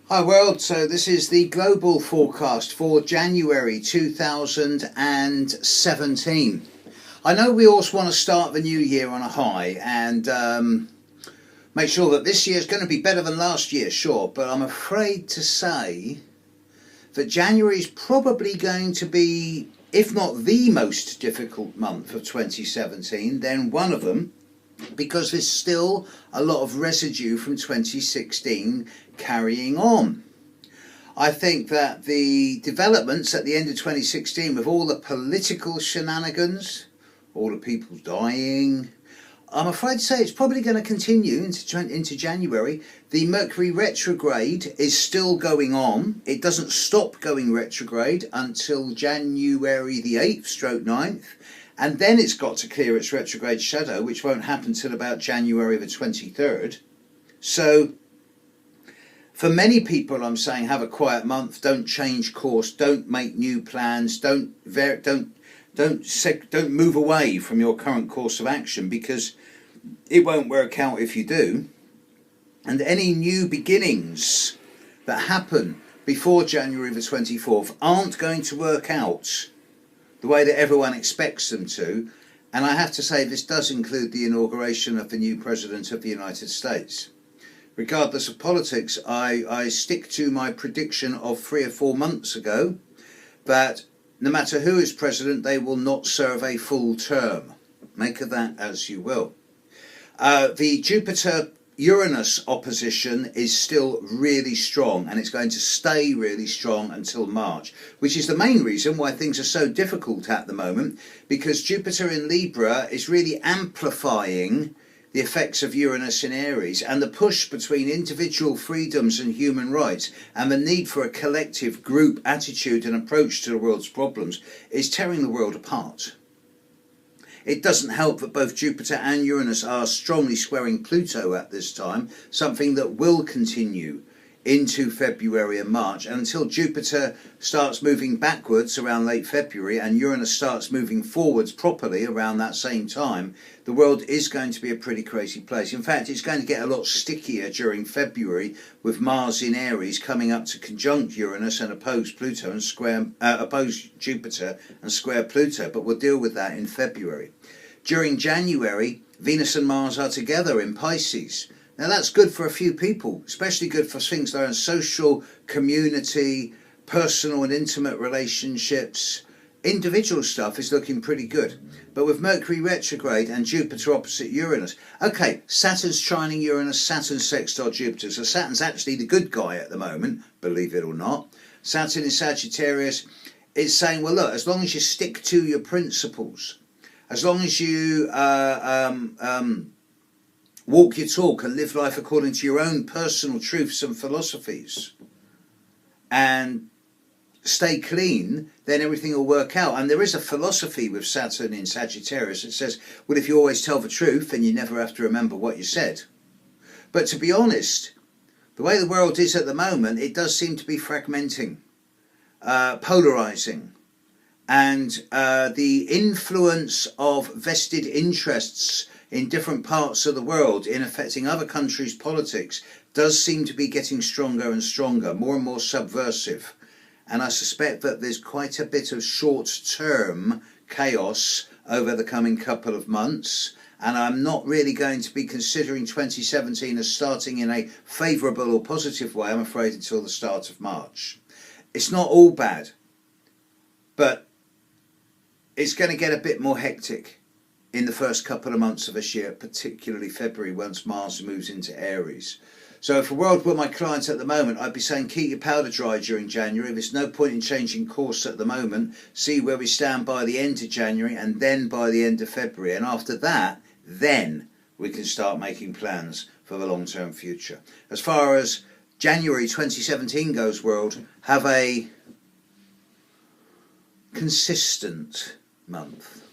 Hi world, so this is the global forecast for January 2017. I know we always want to start the new year on a high and make sure that this year is going to be better than last year, sure, but I'm afraid to say that January is probably going to be, if not the most difficult month of 2017, then one of them, because there's still a lot of residue from 2016 carrying on. I think that the developments at the end of 2016, with all the political shenanigans, all the people dying, I'm afraid to say it's probably going to continue into January. The Mercury retrograde is still going on. It doesn't stop going retrograde until January the 8th/9th. And then it's got to clear its retrograde shadow, which won't happen till about January the 23rd. So for many people, I'm saying have a quiet month, don't change course, don't make new plans, don't move away from your current course of action, because it won't work out if you do. And any new beginnings that happen before January the 24th aren't going to work out the way that everyone expects them to. And I have to say, this does include the inauguration of the new President of the United States. Regardless of politics, I stick to my prediction of 3 or 4 months ago that no matter who is president, they will not serve a full term. Make of that as you will. The Jupiter-Uranus opposition is still really strong, and it's going to stay really strong until March, which is the main reason why things are so difficult at the moment, because Jupiter in Libra is really amplifying the effects of Uranus in Aries, and the push between individual freedoms and human rights and the need for a collective group attitude and approach to the world's problems is tearing the world apart. It doesn't help that both Jupiter and Uranus are strongly squaring Pluto at this time, something that will continue into February and March. And until Jupiter starts moving backwards around late February and Uranus starts moving forwards properly around that same time, the world is going to be a pretty crazy place. In fact, it's going to get a lot stickier during February, with Mars in Aries coming up to conjunct Uranus and oppose Pluto and oppose Jupiter and square Pluto. But we'll deal with that in February. During January, Venus and Mars are together in Pisces. Now that's good for a few people, especially good for things that are in social, community, personal and intimate relationships. Individual stuff is looking pretty good. But with Mercury retrograde and Jupiter opposite Uranus, okay, Saturn's trining Uranus, Saturn sextile Jupiter. So Saturn's actually the good guy at the moment, believe it or not. Saturn in Sagittarius is saying, well, look, as long as you stick to your principles, as long as you walk your talk and live life according to your own personal truths and philosophies and stay clean, then everything will work out. And there is a philosophy with Saturn in Sagittarius that says, well, if you always tell the truth, then you never have to remember what you said. But to be honest, the way the world is at the moment, it does seem to be fragmenting, polarizing. And the influence of vested interests in different parts of the world in affecting other countries' politics does seem to be getting stronger and stronger, more and more subversive. And I suspect that there's quite a bit of short-term chaos over the coming couple of months. And I'm not really going to be considering 2017 as starting in a favourable or positive way, I'm afraid, until the start of March. It's not all bad, but it's going to get a bit more hectic in the first couple of months of this year, particularly February, once Mars moves into Aries. So if the world were my clients at the moment, I'd be saying keep your powder dry during January. There's no point in changing course at the moment. See where we stand by the end of January and then by the end of February. And after that, then we can start making plans for the long-term future. As far as January 2017 goes, world, have a consistent month.